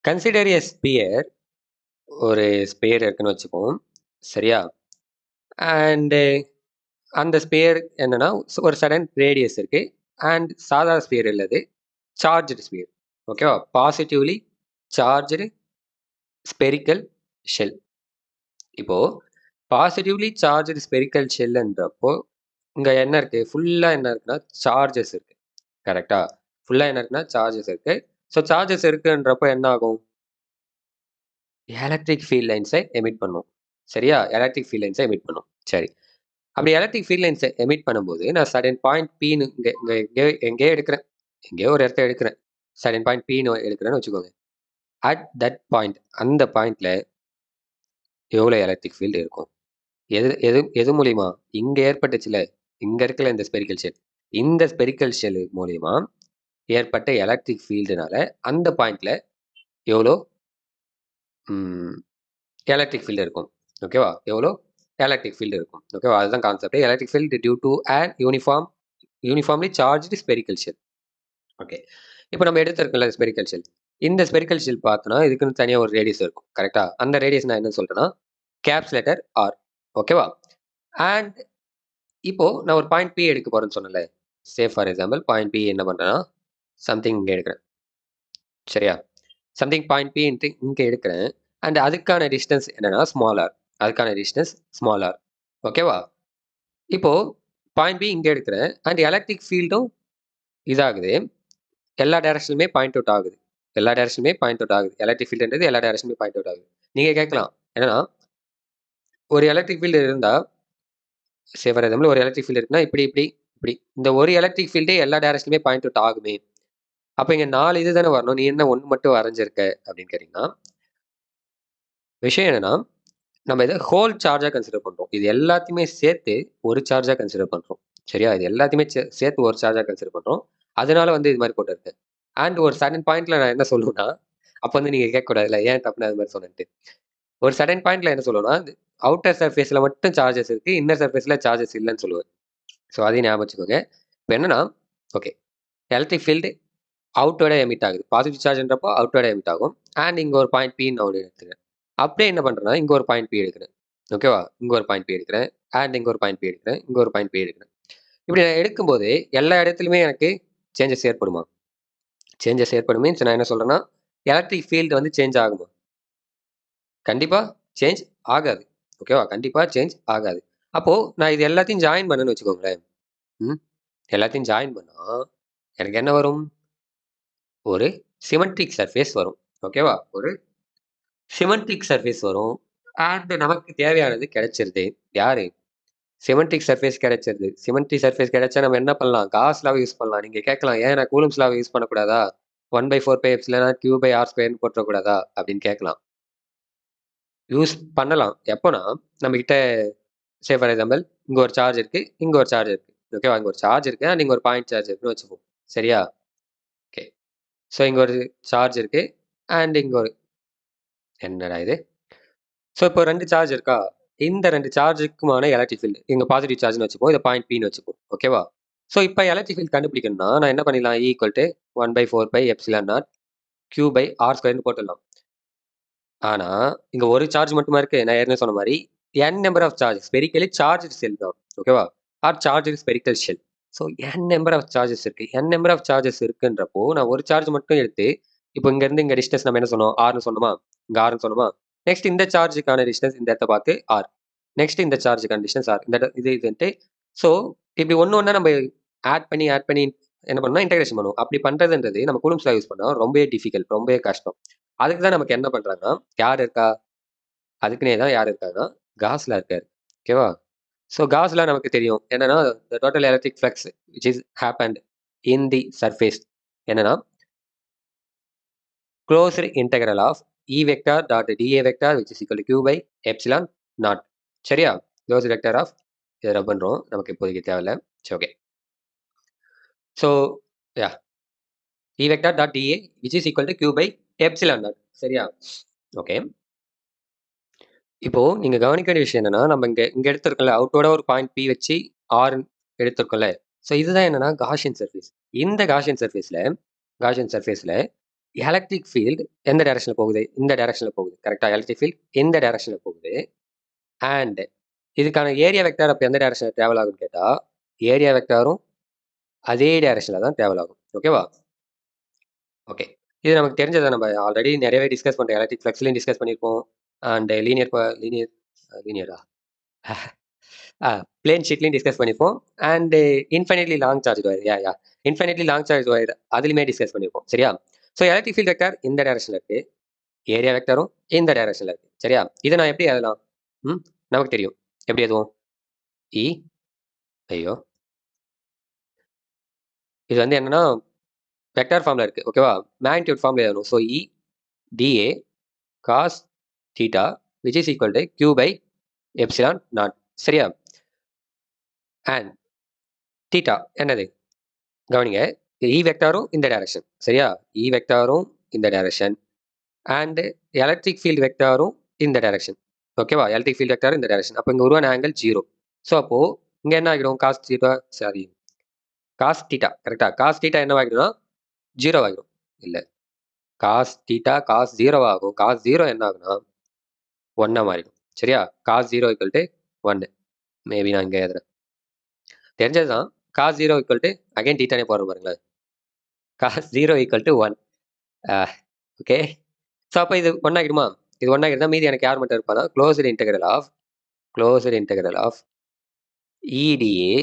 Consider a sphere. ஒரு sphere இருக்குன்னு வச்சுப்போம். சரியா? அண்டு அந்த ஸ்பியர் என்னன்னா, ஒரு சடன் ரேடியஸ் இருக்கு. அண்ட் சாதா ஸ்பியர் இல்ல அது. Charged sphere. ஓகேவா? Positively charged spherical shell. இப்போ பாசிட்டிவ்லி சார்ஜ்டு ஸ்பெரிக்கல் ஷெல்ன்றப்போ இங்க என்ன இருக்கு? ஃபுல்லா என்ன இருக்குன்னா சார்ஜஸ் இருக்கு. கரெக்ட்டா? ஃபுல்லா என்ன இருக்குன்னா சார்ஜஸ் இருக்கு. ஸோ சார்ஜஸ் இருக்குன்றப்போ என்ன ஆகும்? எலக்ட்ரிக் ஃபீல்ட் லைன்ஸை எமிட் பண்ணும். சரியா? எலக்ட்ரிக் ஃபீல்ட் லைன்ஸை எமிட் பண்ணும். சரி. அப்படி எலக்ட்ரிக் ஃபீல்ட் லைன்ஸை எமிட் பண்ணும்போது நான் சர்டன் பாயிண்ட் Pன்னு இங்க இங்க எங்கேயோ எடுக்கிறேன். எங்கேயோ ஒரு இடத்த எடுக்கிறேன். சர்டன் பாயிண்ட் Pன்னு எடுக்கிறேன்னு வச்சுக்கோங்க. அட் தட் பாயிண்ட் அந்த பாயிண்ட்ல எவ்வளோ எலக்ட்ரிக் ஃபீல்டு இருக்கும்? எது எது எது மூலியமா? இங்க ஏற்பட்டுச்சுல்ல. இங்க இருக்குல்ல இந்த ஸ்பெரிக்கல் ஷெல். இந்த ஸ்பெரிக்கல் ஷெல் மூலியமா ஏற்பட்ட எலக்ட்ரிக் ஃபீல்டுனால அந்த பாயிண்ட்ல எவ்வளோ எலக்ட்ரிக் ஃபீல்டு இருக்கும். ஓகேவா? எவ்வளோ எலக்ட்ரிக் ஃபீல்டு இருக்கும். ஓகேவா? அதுதான் concept. Electric field due to an uniformly charged spherical shell. Okay. இப்போ நம்ம எடுத்திருக்கோம்ல ஸ்பெரிக்கல் ஷெல். இந்த ஸ்பெரிக்கல் ஷெல் பார்த்தோன்னா இதுக்குன்னு தனியாக ஒரு ரேடியஸ் இருக்கும். கரெக்டா? அந்த ரேடியஸ் நான் என்ன சொல்றேன்னா கேப்ஸ் லெட்டர் ஆர். ஓகேவா? அண்ட் இப்போ நான் ஒரு பாயிண்ட் பி எடுக்க போறேன்னு சொன்னேன்ல. Say for example point P என்ன பண்றேன்னா சம்திங் இங்கே எடுக்கிறேன். சரியா? சம்திங் பாயிண்ட் பி இங்கே எடுக்கிறேன். அண்ட் அதுக்கான டிஸ்டன்ஸ் என்னன்னா ஸ்மால் ஆர். அதுக்கான டிஸ்டன்ஸ் ஸ்மால் ஆர். ஓகேவா? இப்போ பாயிண்ட் பி இங்கே எடுக்கிறேன். அண்ட் எலக்ட்ரிக் ஃபீல்டும் இதாகுது. எல்லா டைரக்ஷனுமே பாயிண்ட் அவுட் ஆகுது. எல்லா டைரக்ஷனுமே பாயிண்ட் அவுட் ஆகுது. எலக்ட்ரிக் ஃபீல்டுன்றது எல்லா டைரக்ஷனுமே பாயிண்ட் அவுட் ஆகுது. நீங்க கேட்கலாம் என்னன்னா ஒரு எலக்ட்ரிக் ஃபீல்டு இருந்தா சே ஃபார் எக்ஸாம்பிள் ஒரு எலக்ட்ரிக் ஃபீல்டு இருக்குன்னா இப்படி இப்படி இப்படி இந்த ஒரு எலக்ட்ரிக் ஃபீல்டே எல்லா டைரக்ஷனுமே பாயிண்ட் அவுட் ஆகுமே. அப்போ இங்க 4 இது தானே வரணும். நீ என்ன 1 மட்டும் வரைஞ்சிருக்க அப்படின்னு கேட்டீங்கன்னா விஷயம் என்னன்னா நம்ம இதை ஹோல் சார்ஜா கன்சிடர் பண்றோம். இது எல்லாத்தையுமே சேர்த்து ஒரு சார்ஜா கன்சிடர் பண்றோம். சரியா? இது எல்லாத்தையுமே சேர்த்து ஒரு சார்ஜா கன்சிடர் பண்றோம். அதனால வந்து இது மாதிரி போட்டிருக்கு. அண்ட் ஒரு சடன் பாயிண்ட்ல நான் என்ன சொல்லுவேன்னா அப்போ வந்து நீங்க கேட்கக்கூடாதுல்ல ஏன் தப்புன்னு அது மாதிரி சொன்னேன்ட்டு. ஒரு சடன் பாயிண்ட்ல என்ன சொல்லுவேன்னா அவுட்டர் சர்ஃபேஸ்ல மட்டும் சார்ஜஸ் இருக்கு, இன்னர் சர்ஃபேஸ்ல சார்ஜஸ் இல்லைன்னு சொல்லுவேன். ஸோ அதையும் ஞாபகம் வச்சுக்கோங்க. இப்போ என்னன்னா ஓகே எலக்ட்ரிக் ஃபீல்டு அவுட்வேர்டா எமிட் ஆகுது. பாசிட்டிவ் சார்ஜ்ன்றப்போ அவுட்வேர்டா எமிட் ஆகும். அண்ட் இங்க ஒரு பாயிண்ட் பி நான் எடுத்துக்கிறேன். அப்படியே என்ன பண்றேன்னா இங்க ஒரு பாயிண்ட் பி எடுக்கிறேன். ஓகேவா? இங்க ஒரு பாயிண்ட் பி எடுக்கிறேன். அண்ட் இங்க ஒரு பாயிண்ட் பி எடுக்கிறேன். இங்க ஒரு பாயிண்ட் பி எடுக்கிறேன். இப்படி நான் எடுக்கும்போது எல்லா இடத்துலையுமே எனக்கு சேஞ்சஸ் ஏற்படுமா? சேஞ்சஸ் ஏற்படும் மீன்ஸ் நான் என்ன சொல்றேன்னா எலக்ட்ரிக் ஃபீல்டு வந்து சேஞ்ச் ஆகுமா? கண்டிப்பா சேஞ்ச் ஆகாது. ஓகேவா? கண்டிப்பா சேஞ்ச் ஆகாது. அப்போ நான் இது எல்லாத்தையும் ஜாயின் பண்ணேன்னு வச்சுக்கோங்களேன். ம். எல்லாத்தையும் ஜாயின் பண்ணா எனக்கு என்ன வரும்? ஒரு சிமெட்ரிக் சர்ஃபேஸ் வரும். ஓகேவா? ஒரு சிமெட்ரிக் சர்ஃபேஸ் வரும். அண்ட் நமக்கு தேவையானது கிடைச்சிருது. யாரு? சிமெட்ரிக் சர்ஃபேஸ் கிடைச்சிருது. சிமெட்ரிக் சர்ஃபேஸ் கிடைச்சா நம்ம என்ன பண்ணலாம்? காஸ் லாவ யூஸ் பண்ணலாம். நீங்க கேட்கலாம், "ஏன் நான் கூலம்ப்ஸ் லாவ யூஸ் பண்ணக்கூடாதா? 1/4 pi epsilon Q by R ஸ்கொயர்ன்னு போட்டுறக்கூடாதா?" அப்படின்னு கேட்கலாம். யூஸ் பண்ணலாம். எப்போனா நம்மகிட்ட சே ஃபார் எக்ஸாம்பிள் இங்க ஒரு சார்ஜ் இருக்கு. இங்க ஒரு சார்ஜ் இருக்கு. ஓகேவா? இங்க ஒரு சார்ஜ் இருக்கு. அண்ட் இங்க ஒரு பாயிண்ட் சார்ஜ் இருக்குன்னு வச்சுப்போம். சரியா? ஓகே. ஸோ இங்க ஒரு சார்ஜ் இருக்கு. அண்ட் இங்க ஒரு என்னடா இது? ஸோ இப்போ 2 சார்ஜ் இருக்கா? இந்த 2 சார்ஜுக்குமான எலக்ட்ரிக் ஃபீல்டு. இங்க பாசிட்டிவ் சார்ஜ்னு வச்சுப்போம். இத பாயிண்ட் Pன்னு வச்சுப்போம். ஓகேவா? ஸோ இப்போ எலக்ட்ரிக் ஃபீல்ட் கண்டுபிடிக்கணும்னா நான் என்ன பண்ணிடலாம்? E equal to 1/4 pi epsilon naught Q by R ஸ்கொயர்ன்னு போட்டுடலாம். ஆனா இங்க ஒரு சார்ஜ் மட்டுமா இருக்கு? நான் ஏற்கனவே சொன்ன மாரி n number of charge spherically charged shell தான். ஓகேவா? Or charged spherical shell. So n number of charges இருக்கு. n நம்பர் ஆஃப் சார்ஜஸ் இருக்குன்றப்போ நான் ஒரு சார்ஜ் மட்டும் எடுத்து இப்போ இங்க இருந்து இங்க டிஸ்டன்ஸ் நம்ம என்ன சொன்னோம்? Rன்னு சொன்னோமா? இங்க Rன்னு சொன்னோமா? நெக்ஸ்ட் இந்த சார்ஜுக்கான டிஸ்டன்ஸ் இந்த இடத்த பார்த்து R. நெக்ஸ்ட் இந்த சார்ஜுக்கான டிஸ்டன்ஸ் R. இந்த இதுன்ட்டு ஸோ இப்படி ஒண்ணு ஒண்ணா நம்ம ஆட் பண்ணி என்ன பண்ணணும்? இன்டகிரேஷன் பண்ணுவோம். அப்படி பண்றதுன்றது நம்ம கூலம்ப்ஸ் லா யூஸ் பண்ணா ரொம்பவே டிஃபிகல்ட். ரொம்பவே கஷ்டம். அதுக்கு தான் நமக்கு என்ன பண்றாங்கன்னா, யார் இருக்கா? அதுக்குன்னே தான் யார் இருக்காங்கன்னா, காஸ் லா இருக்காரு. ஓகேவா? ஸோ காஸ் லா நமக்கு தெரியும். என்னன்னா, the total electric flux which is happened in the surface என்னன்னா, closed integral of E vector dot dA vector which is equal to Q pi epsilon naught. சரியா? க்ளோஸ்ட் வெக்டார் ஆஃப் இதை rub பண்றோம். நமக்கு இப்போதைக்கு தேவையில்ல. சரி okay. So ya E vector dot dA which is equal to Q pi epsilon naught. சரியா? Okay. இப்போ நீங்க கவனிக்க வேண்டிய விஷயம் என்னன்னா, நம்ம இங்க இங்க எடுத்திருக்கோம்ல, அவுட்டோட ஒரு பாயிண்ட் P வச்சு R எடுத்திருக்கோம்ல. ஸோ இதுதான் என்னன்னா காஷியன் சர்ஃபேஸ். இந்த காஷியன் சர்ஃபேஸ்ல எலக்ட்ரிக் ஃபீல்டு எந்த டைரக்ஷன்ல போகுது? இந்த டைரக்ஷன்ல போகுது. கரெக்ட்டா? எலக்ட்ரிக் ஃபீல்ட் இந்த டைரக்ஷன்ல போகுது. அண்ட் இதுக்கான ஏரியா வெக்டார் அப்ப எந்த டைரக்ஷன்ல டிராவல் ஆகும்னு கேட்டா, ஏரியா வெக்டாரும் அதே டைரக்ஷன்ல தான் டிராவல் ஆகும். ஓகேவா? ஓகே. இது நமக்கு தெரிஞ்சது. நம்ம ஆல்ரெடி நிறையவே டிஸ்கஸ் பண்ணிட்டோம். எலக்ட்ரிக் ஃப்ளக்ஸ்லயும் டிஸ்கஸ் பண்ணியிருப்போம். அண்ட் லீனியரா? பிளேன் ஷீட்லயும் டிஸ்கஸ் பண்ணியிருப்போம். And infinitely long charge wire. Infinitely long charge wire அதுலயுமே டிஸ்கஸ் பண்ணியிருப்போம். சரியா? ஸோ எலக்ட்ரிக் ஃபீல்ட் வெக்டார் இந்த டைரக்ஷன்ல இருக்கு. ஏரியா வெக்டாரும் இந்த டைரக்ஷன்ல இருக்கு. சரியா? இதை நான் எப்படி எழுதலாம்? நமக்கு தெரியும். எப்படி எதுவும் இ ஐயோ இது வந்து என்னன்னா வெக்டார் ஃபார்ம்ல இருக்கு. ஓகேவா? மேக்னிடியூட் ஃபார்ம்ல எழுதணும். So E d A cos theta which is equal to q by epsilon naught. சரியா? அண்ட் தீட்டா என்னது? கவனிங்க. இ வெக்டாரும் இந்த டைரக்ஷன். சரியா? இ வெக்டாரும் இந்த டைரக்ஷன் அண்ட் எலக்ட்ரிக் ஃபீல்ட் வெக்டாரும் இந்த டைரக்ஷன். ஓகேவா? எலக்ட்ரிக் ஃபீல்ட் வெக்டாரும் இந்த டைரக்ஷன். அப்போ இங்க உருவான ஆங்கிள் 0. ஸோ அப்போ இங்க என்ன ஆகிடும்? காஸ் தீட்டா காஸ் தீட்டா கரெக்டா? காஸ் தீட்டா என்ன ஆகிடும்னா 0 ஆகிடும். இல்ல காஸ் தீட்டா காஸ் 0 ஆகும். காஸ் 0 என்ன ஆகும்னா 1 மாறிடும். சரியா? Cos 0 equal to 1. மேபி நான் இங்க எழுதுறேன். தெரிஞ்சதுதான். காஸ் 0 ஈக்குவல் டு அகைன் தீட்டானே போடுறோம் பாருங்களேன். Cos 0 equal to 1. Okay. So அப்போ இது 1 ஆகிடுமா? இது 1 ஆகிடுதா? மீதி எனக்கு யார் மட்டும் இருப்பானா closed integral of E dA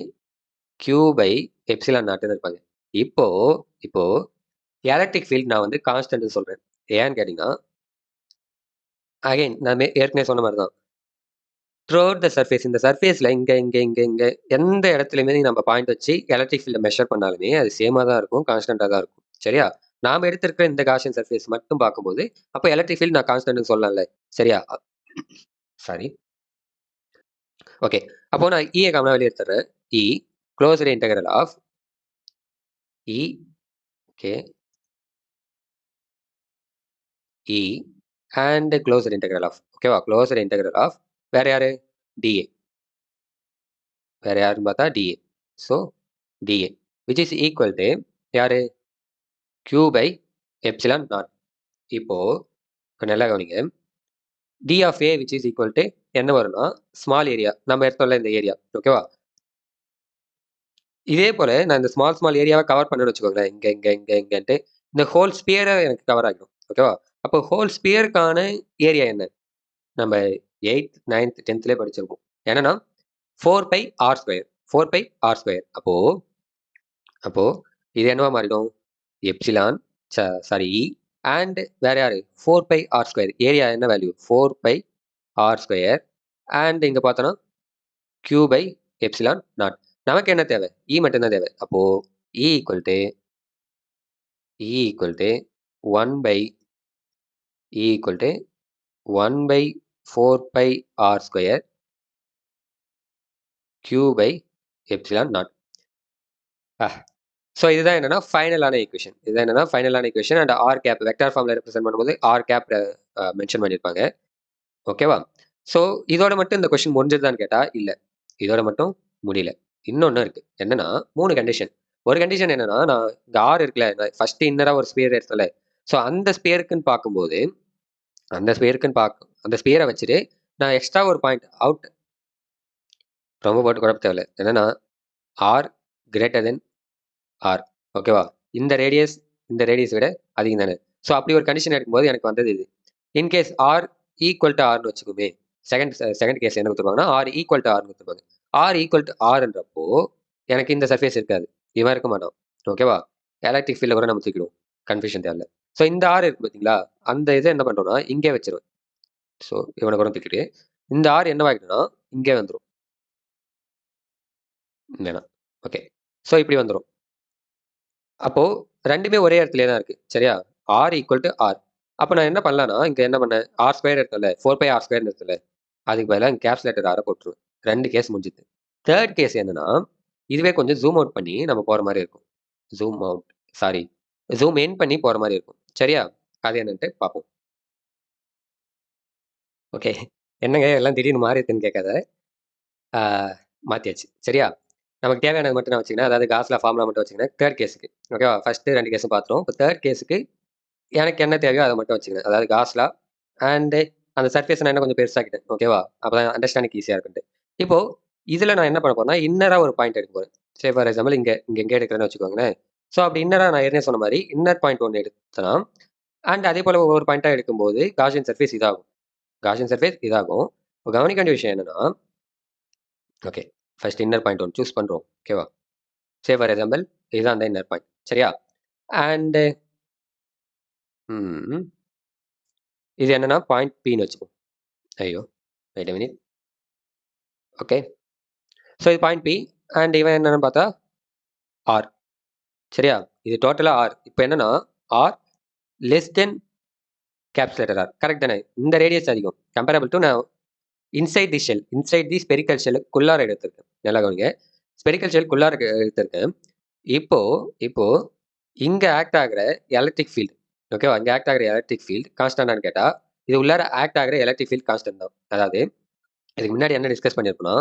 Q by epsilon நாட்டுன்னு இருப்பாங்க. இப்போ எலக்ட்ரிக் ஃபீல்ட் நான் வந்து கான்ஸ்டன்ட் சொல்றேன். ஏன்னு கேட்டீங்கன்னா அகைன் நான் ஏற்கனவே சொன்ன மாதிரி தான். த்ரூஅவுட் த சர்ஃபேஸ் இந்த சர்ஃபேஸில் இங்கே எந்த இடத்துலையுமே நம்ம பாயிண்ட் வச்சு எலக்ட்ரிக் ஃபீல்டை மெஷர் பண்ணாலுமே அது சேமாக தான் இருக்கும், கான்ஸ்டண்ட்டாக தான் இருக்கும். சரியா? நாம் எடுத்திருக்கிற இந்த காஷியன் சர்ஃபேஸ் மட்டும் பார்க்கும்போது அப்போ எலக்ட்ரிக் ஃபீல்ட் நான் கான்ஸ்டன்ட்னு சொல்லலாம்ல. சரியா? சாரி. ஓகே. அப்போ நான் இஏ காமனா வெளியே எடுத்துறேன். E closed integral of E okay E and closed integral of ஓகேவா? க்ளோஸ்டு இன்டெகிரல் ஆஃப் வேற யாரு? டிஏ. வேற யாருன்னு பார்த்தா D A. So D A which is equal to யாரு? Q by epsilon naught. இப்போ நல்லா கவனிங்க. D of A which is equal to என்ன வரும்னா ஸ்மால் ஏரியா. நம்ம எடுத்தோம்ல இந்த ஏரியா. ஓகேவா? இதே போல நான் இந்த ஸ்மால் ஏரியாவை கவர் பண்ணணும்னு வச்சுக்கோங்களேன். இங்கன்ட்டு இந்த ஹோல் ஸ்பியரை எனக்கு கவர் ஆகிடும். ஓகேவா? அப்போ ஹோல் ஸ்பியருக்கான ஏரியா என்ன? நம்ம 8th 9th 10thலேயே படிச்சிருப்போம். என்னன்னா 4πr². 4πr². அப்போ இது என்னவா மாறிடும்? எப்சிலான் சாரி இ அண்ட் வேற யாரு? 4πr². ஏரியா என்ன வேல்யூ? 4πr² அண்ட் இங்க பார்த்தோன்னா கியூ பை எப்சிலான் நாட். நமக்கு என்ன தேவை? இ மட்டும்தான் தேவை. அப்போ E equal to 1/4πr² Q by epsilon naught. So இதுதான் என்னன்னா ஃபைனலான equation. And R cap vector ஃபார்ம்ல ரெப்ரசென்ட் பண்ணும்போது ஆர் கேப் மென்ஷன் பண்ணியிருப்பாங்க. ஓகேவா? ஸோ இதோட மட்டும் இந்த கொஸ்டின் முடிஞ்சதுதான்னு கேட்டால் இல்லை, இதோட மட்டும் முடியல. இன்னொன்று இருக்கு. என்னன்னா 3 கண்டிஷன். ஒரு கண்டிஷன் என்னன்னா நான் இந்த ஆர் இருக்குல்ல, நான் ஃபர்ஸ்ட் இன்னராக ஒரு ஸ்பியர் எடுத்தல. ஸோ அந்த ஸ்பியருக்குன்னு பார்க்கும்போது அந்த ஸ்பியரை வச்சுட்டு நான் எக்ஸ்ட்ரா ஒரு பாயிண்ட் அவுட் ரொம்ப போட்டு குழப்ப தேவையில்ல. என்னன்னா ஆர் கிரேட்டர் தென் ஆர். ஓகேவா? இந்த ரேடியஸ் விட அதிகம் தானே. ஸோ அப்படி ஒரு கண்டிஷன் எடுக்கும்போது எனக்கு வந்தது இது. இன்கேஸ் ஆர் ஈக்குவல் டு ஆர்னு வச்சுக்கோமே, செகண்ட் கேஸ் என்ன கொடுத்துருவாங்கன்னா ஆர் ஈக்குவல் டு ஆர்னு கொடுத்துருவாங்க. ஆர் ஈக்குவல் டு ஆர்ன்றப்போ எனக்கு இந்த சர்ஃபேஸ் இருக்காது, இவன் இருக்க மாட்டான். ஓகேவா? எலக்ட்ரிக் ஃபீல்டில் கூட நம்ம தூக்கிடுவோம், கன்ஃபியூஷன் தேவையில்ல. ஸோ இந்த ஆர் இருக்கு பார்த்தீங்களா, அந்த இதை என்ன பண்ணுறோம்னா இங்கே வச்சிருவேன். ஸோ இவனை கூட தூக்கிட்டு இந்த ஆர் என்னவாகிடும்னா இங்கே வந்துடும். வேணாம். ஓகே. ஸோ இப்படி வந்துடும். அப்போ ரெண்டுமே ஒரே இடத்துல தான் இருக்கு. சரியா? R equal to R. அப்போ நான் என்ன பண்ணலாம்னா இங்க என்ன பண்ணேன்? ஆர் ஸ்கொயர் எடுத்தல, 4πr² எடுத்தல, அதுக்கு பதிலாக கேப்ஸ் லெட்டர் ஆரை போட்டுருவேன். 2 கேஸ் முடிஞ்சுது. தேர்ட் கேஸ் என்னன்னா இதுவே கொஞ்சம் ஜூம் அவுட் பண்ணி நம்ம போற மாதிரி இருக்கும். ஜூம் இன் பண்ணி போற மாதிரி இருக்கும். சரியா? அது என்னன்ட்டு பார்ப்போம். ஓகே. என்னங்க எல்லாம் திடீர்னு மாறி இருக்குன்னு கேட்காத. மாத்தியாச்சு. சரியா? நமக்கு தேவையானது மட்டும் நான் வச்சுக்கிறேன். அதாவது காஸ்ல ஃபார்முலா மட்டும் வச்சுக்கிறேன் தேர்ட் கேஸுக்கு. ஓகேவா? ஃபர்ஸ்ட் 2 கேஸும் பார்த்துருவோம். இப்போ தேர்ட் கேஸுக்கு எனக்கு என்ன தேவையோ அதை மட்டும் வச்சுக்கிறேன். அதாவது காஸ்லா அண்டு அந்த சர்ஃபேஸை நான் இன்னும் கொஞ்சம் பெருசாக்கிட்டேன். ஓகேவா? அப்பதான் அண்டர்ஸ்டாண்டிங் ஈஸியா இருக்குன்ட்டு. இப்போ இதுல நான் என்ன பண்ண போறேன்னா, இன்னரா ஒரு பாயிண்ட் எடுக்க போறேன். சே ஃபார் எக்ஸாம்பிள் இங்க எடுக்கிறேன்னு வச்சுக்கோங்களேன். ஸோ அப்படி இன்னரா நான் ஏற்கனவே சொன்ன மாரி இன்னர் பாயிண்ட் ஒண்ணு எடுத்தேன்னா, அண்ட் அதே போல ஒவ்வொரு பாயிண்ட்டா எடுக்கும்போது காஸியன் சர்ஃபேஸ் இதாகும். காஸியன் சர்ஃபேஸ் இதாகும். இப்போ கவனிக்க வேண்டிய விஷயம் என்னன்னா, ஓகே, ஃபர்ஸ்ட் இன்னர் பாயிண்ட் ஒன்று சூஸ் பண்றோம். ஓகேவா? சே ஃபார் எக்ஸாம்பிள் இதுதான் அந்த இன்னர் பாயிண்ட். சரியா? அண்ட் ம் இது என்னன்னா பாயிண்ட் Pன்னு வச்சுப்போம். ஐயோ! Wait a minute. Okay. So இது பாயிண்ட் P அண்ட் இவன் என்னன்னு பார்த்தா ஆர். சரியா? இது டோட்டலா ஆர். இப்போ என்னன்னா R less then caps letter R. Correct தானே? இந்த ரேடியஸ் அதிகம். கம்பேரபிள் டு நான் inside the shell, inside the spherical ஷெல்லுக்குள்ளார எடுத்திருக்கேன். நல்லா கவனிங்க. ஸ்பெரிக்கல் ஷெல்லுக்குள்ளார எடுத்திருக்கேன். இப்போ இப்போ இங்க ஆக்ட் ஆகுற எலக்ட்ரிக் ஃபீல்ட், ஓகேவா? இங்க ஆக்ட் ஆகுற எலக்ட்ரிக் ஃபீல்ட் கான்ஸ்டன்டான்னு கேட்டா, இது உள்ளார ஆக்ட் ஆகுற எலக்ட்ரிக் ஃபீல்ட் கான்ஸ்டன்ட் தான். அதாவது இதுக்கு முன்னாடி என்ன டிஸ்கஸ் பண்ணியிருப்போம்னா,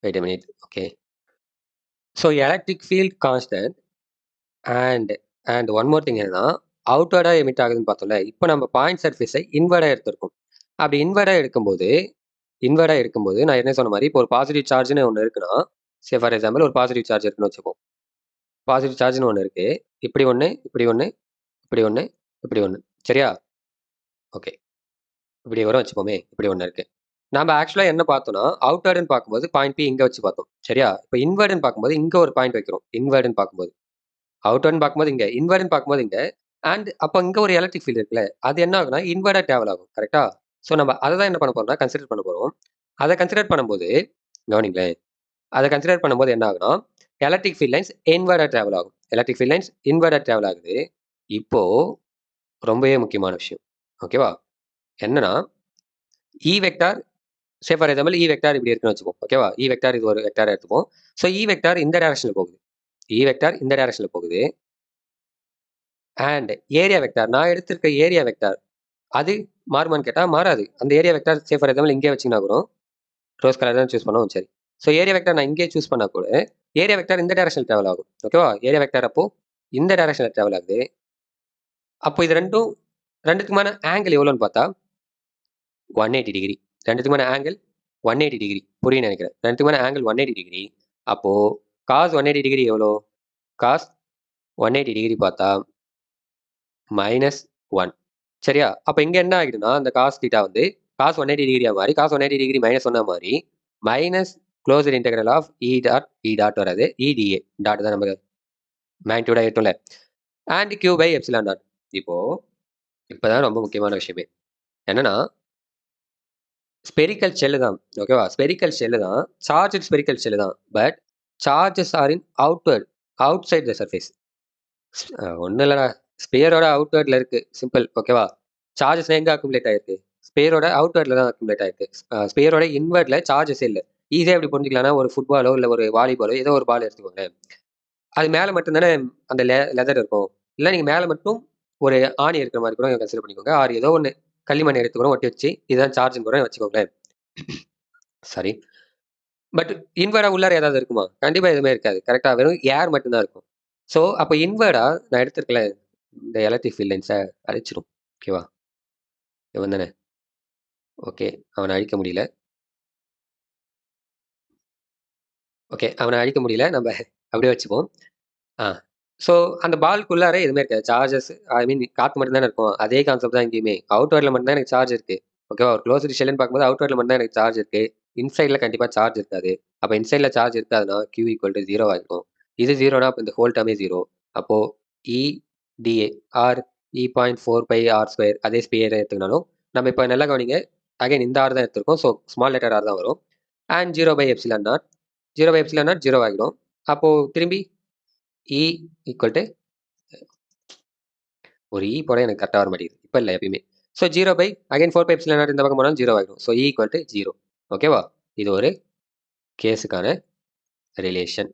wait a minute. Okay. So electric field constant and and one more thing என்னன்னா, அவுட்வர்டா எமிட் ஆகுதுன்னு பார்த்தோம்ல. இப்போ நம்ம பாயிண்ட் சர்ஃபேஸை இன்வர்டா எடுத்திருக்கோம். அப்படி இன்வர்டா எடுக்கும்போது நான் என்ன சொன்ன மாதிரி இப்போ ஒரு பாசிட்டிவ் சார்ஜ்னு ஒன்று இருக்குன்னா, சே ஃபார் எக்ஸாம்பிள் ஒரு பாசிட்டிவ் சார்ஜ் இருக்குன்னு வச்சுப்போம். பாசிட்டிவ் சார்ஜ்னு ஒன்று இருக்கு. இப்படி ஒன்று, இப்படி ஒன்று, இப்படி ஒன்று, இப்படி ஒன்று. சரியா? ஓகே. இப்படி வரும் வச்சுப்போமே. இப்படி ஒன்று இருக்கு. நம்ம ஆக்சுவலா என்ன பார்த்தோம்னா, அவுட்வர்டுன்னு பார்க்கும்போது பாயிண்ட் P இங்க வச்சு பார்த்தோம். சரியா? இப்போ இன்வர்டுன்னு பார்க்கும்போது இங்க ஒரு பாயிண்ட் வைக்கிறோம். இன்வர்டுன்னு பார்க்கும்போது. அவுட்வர்டுன்னு பார்க்கும்போது இங்க, இன்வர்டுன்னு பார்க்கும்போது இங்க. அண்ட் அப்போ இங்க ஒரு எலக்ட்ரிக் ஃபீல்ட் இருக்குல்ல, அது என்ன ஆகும்னா இன்வர்டா டிராவல் ஆகும். கரெக்ட்டா? ஸோ நம்ம அதை தான் என்ன பண்ண போறோம்னா கன்சிடர் பண்ண போறோம். அதை கன்சிடர் பண்ணும்போது கவனிங்களேன். அதை கன்சிடர் பண்ணும்போது என்ன ஆகும்னா, எலக்ட்ரிக் ஃபீல்ட் லைன்ஸ் இன்வர்டா டிராவல் ஆகும். எலக்ட்ரிக் ஃபீல்ட் லைன்ஸ் இன்வர்டா டிராவல் ஆகுது. இப்போ ரொம்பவே முக்கியமான விஷயம். ஓகேவா? என்னன்னா, இ vector say for example E vector இப்படி இருக்குன்னு வச்சுப்போம். ஓகேவா? இ வெக்டார் இது ஒரு வெக்டார் எடுத்துப்போம். ஸோ இ வெக்டார் இந்த டைரக்ஷன்ல போகுது. இ வெக்டார் இந்த டைரக்ஷன்ல போகுது. அண்ட் ஏரியா வெக்டார் நான் எடுத்திருக்க ஏரியா வெக்டார் அது மாறுமான்னு கேட்டா மாறாது. அந்த area vector say for example இங்கே வச்சீங்கன்னா கூட ரோஸ் கலர் தான் சூஸ் பண்ணுவோம். சரி. ஸோ ஏரியா வெக்டார் நான் இங்கே சூஸ் பண்ணா கூட ஏரியா வெக்டார் இந்த டைரக்ஷன்ல டிராவல் ஆகும். ஓகேவா? ஏரியா வெக்டார் அப்போ இந்த டைரக்ஷன்ல டிராவல் ஆகுது. அப்போ இது ரெண்டுத்துக்குமான ஆங்கிள் எவ்வளோன்னு பார்த்தா 180 டிகிரி. ரெண்டுத்துக்குமான angle 180 degree. புரியும்னு நினைக்கிறேன். ரெண்டுத்துக்குமான ஆங்கிள் 180 டிகிரி. அப்போ காஸ் 180 டிகிரி எவ்வளோ? காஸ் 180 டிகிரி பார்த்தா -1. சரியா? அப்ப இங்க என்ன ஆகிடும்னா, அந்த காஸ் தீட்டா வந்து காஸ் 180 டிகிரியா மாறி, காஸ் 180 டிகிரி -1 மாறி, minus closed integral of E dot வராது. இடிஏ டாட் தான் நமக்கு மேக்னிட்யூடா இருக்கும்ல. And q by epsilon dot. இப்போ இப்பதான் ரொம்ப முக்கியமான விஷயமே. என்னன்னா, ஸ்பெரிக்கல் ஷெல் தான். ஓகேவா? ஸ்பெரிக்கல் ஷெல் தான். சார்ஜ்டு ஸ்பெரிக்கல் ஷெல் தான். But charges are in outside the surface. ஒன்றும் இல்லைடா. ஸ்பியரோட அவுட்வர்ட்ல இருக்கு. சிம்பிள். ஓகேவா? சார்ஜஸ் எங்க அக்குமுலேட் ஆயிருக்கு? ஸ்பியரோட அவுட்வர்ட்ல தான் அக்குமுலேட் ஆயிருக்கு. ஸ்பியரோட இன்வர்ட்ல சார்ஜஸ் இல்ல. ஈஸியா எப்படி புரிஞ்சுக்கலாம்னா, ஒரு ஃபுட்பாலோ இல்ல ஒரு வாலிபாலோ ஏதோ ஒரு பால் எடுத்துக்கோங்களேன். அது மேல மட்டும் தானே அந்த லெதர் இருக்கும். இல்ல நீங்க மேல மட்டும் ஒரு ஆணி இருக்கிற மாரி கூட கன்சிடர் பண்ணிக்கோங்க. ஆர் ஏதோ ஒண்ணு களிமண் எடுத்து கூட ஒட்டி வச்சு, இதுதான் சார்ஜ்ன்னு கூட வச்சுக்கோங்களேன். சாரி. பட் இன்வெர்டா உள்ளார ஏதாவது இருக்குமா? கண்டிப்பா எதுவுமே இருக்காது. கரெக்ட்டா? வெறும் ஏர் மட்டும் தான் இருக்கும். ஸோ, அப்ப இன்வெர்டா நான் எடுத்திருக்கேன்ல, இந்த எலக்ட்ரிக் ஃபீல்ட் லைன்ஸ அழிச்சிரும். ஓகேவா? இவன் தானே. ஓகே. அவன அழிக்க முடியல. ஓகே. அவன அழிக்க முடியல. நம்ப அப்படியே வச்சுப்போம். ஆ. ஸோ, அந்த பால்க்குள்ளார எதுவுமே இருக்காது. சார்ஜஸ் ஐ மீன் காத்து மட்டும் தானே இருக்கும். அதே கான்செப்ட் தான் இங்கேயுமே. அவுட்வர்ட்ல மட்டும் தான் எனக்கு சார்ஜ் இருக்கு. ஓகேவா? ஒரு குளோஸ்டு ஷெல்லுன்னு பார்க்கும்போது அவுட்வர்ட்ல மட்டும் தான் எனக்கு சார்ஜ் இருக்கு. இன்சைட்ல கண்டிப்பா சார்ஜ் இருக்காது. அப்ப இன்சைட்ல சார்ஜ் இருக்காதுன்னா, Q ஈக்குவல் டூ 0 ஆகிடும். இது 0னா அப்ப இந்த ஹோல் டெர்மே 0. அப்போ E dA R E.4 by R square அதே ஸ்பியர் எடுத்துக்கினாலும், நம்ம இப்ப நல்லா கவனிங்க. அகைன் இந்த ஆர் தான் எடுத்திருக்கோம். ஸோ, ஸ்மால் லெட்டர் ஆர் தான் வரும். And 0 by epsilon naught. 0 by epsilon naught 0 ஆகிடும். அப்போ திரும்பி E ஈக்குவல் டூ ஒரு இ போட எனக்கு கரெக்டாக வர மாட்டேங்குது. இப்போ இல்லை எப்பயுமே. So 0 by again 4 pi epsilon naught இந்த பக்கம் போனாலும் 0 ஆகிடும். So E equal to 0. ஓகேவா? இது ஒரு கேஸுக்கான ரிலேஷன்.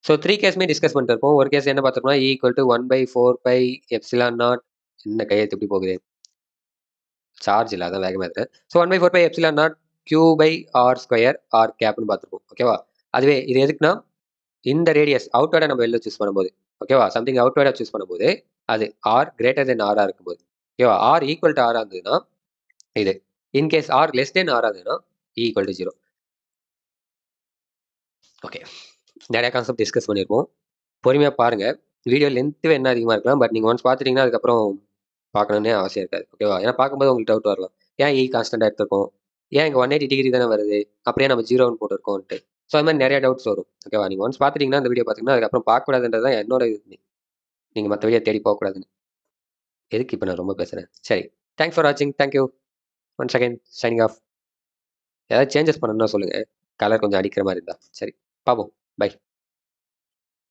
ஸோ 3 கேஸுமே டிஸ்கஸ் பண்ணிட்டு இருப்போம். ஒரு கேஸ் என்ன பார்த்துருப்போம்னா E equal to 1/4 pi epsilon naught. என்ன கையெழுத்து எப்படி போகுது? சார்ஜ் இல்லை, அதான் வேகமாக இருக்கிறேன். So 1/4 pi epsilon naught Q by R square R கேப்னு பார்த்துருப்போம். ஓகேவா? அதுவே இது எதுக்குன்னா இந்த ரேடியஸ் அவுட்டோட நம்ம வெளில சூஸ் பண்ணும்போது ஓகேவா? சம்திங் அவுட்வேர்டாக சூஸ் பண்ணும்போது அது ஆர் கிரேட்டர் தென் ஆராக இருக்கும்போது, ஓகேவா? ஆர் ஈக்குவல் டு ஆராக இருந்ததுன்னா இது. இன்கேஸ் ஆர் லெஸ் தென் ஆராக இருந்ததுன்னா ஈக்குவல் டு 0. ஓகே, நிறைய கான்செப்ட் டிஸ்கஸ் பண்ணியிருப்போம். பொறுமையாக பாருங்கள். வீடியோ லென்த்து என்ன அதிகமாக இருக்கலாம், பட் நீங்கள் ஒன்ஸ் பார்த்துட்டிங்கன்னா அதுக்கப்புறம் பார்க்கணுன்னே அவசியம் இருக்காது. ஓகேவா? ஏன்னா பார்க்கும்போது உங்களுக்கு டவுட் வரலாம். ஏன் கான்ஸ்டன்ட்டாக எடுத்திருக்கோம், ஏன் இங்கே 180 டிகிரி தானே வருது, அப்படியே நம்ம 0ன்னு போட்டிருக்கோன்ட்டு. ஸோ அது மாதிரி நிறைய டவுட்ஸ் வரும். ஓகேவா? நீங்கள் ஒன்ஸ் பார்த்துட்டிங்கன்னா அந்த வீடியோ பார்த்தீங்கன்னா அதுக்கப்புறம் பார்க்கக்கூடாதுன்றது தான் என்னோட இது. நீங்கள் மற்ற வீடியோ தேடி போகக்கூடாதுன்னு. எதுக்கு இப்போ நான் ரொம்ப பேசுகிறேன்? சரி, தேங்க்ஸ் ஃபார் வாட்சிங். Thank you once again, signing off. ஏதாவது சேஞ்சஸ் பண்ணணும்னா சொல்லுங்கள், கலர் கொஞ்சம் அடிக்கிற மாதிரி இருந்தால். சரி, பார்ப்போம். பை.